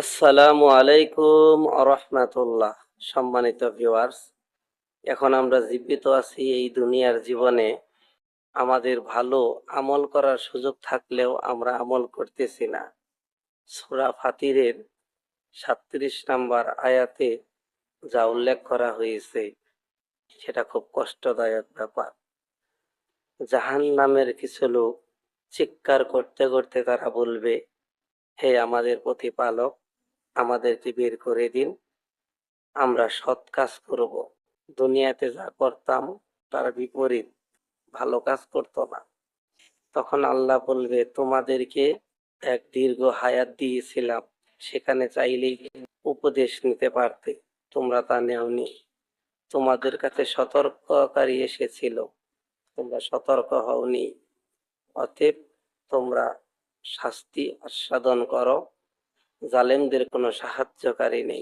আসসালামু আলাইকুম আরহামাতুল্লাহ। সম্মানিত ভিউয়ার্স, এখন আমরা জীবিত আছি এই দুনিয়ার জীবনে। আমাদের ভালো আমল করার সুযোগ থাকলেও আমরা আমল করতেছি না। সূরা ফাতিরের ৩৭ নম্বর আয়াতে যা উল্লেখ করা হয়েছে সেটা খুব কষ্টদায়ক ব্যাপার। জাহান্নামের কিছু লোক চিৎকার করতে করতে তারা বলবে, হে আমাদের প্রতিপালক, আমাদেরকে বের করে দিন, আমরা সৎ কাজ করব। দুনিয়াতে যা করতাম তার বিপরীত, ভালো কাজ করতো না। তখন আল্লাহ বলবে, তোমাদেরকে এক দীর্ঘ হায়াত দিয়েছিলাম, সেখানে চাইলেই উপদেশ নিতে পারতে, তোমরা তা নেওনি। তোমাদের কাছে সতর্ককারী এসেছিল, তোমরা সতর্ক হওনি। অতএব তোমরা শাস্তি আস্বাদন করো, জালেমদের কোনো সাহায্যকারী নেই।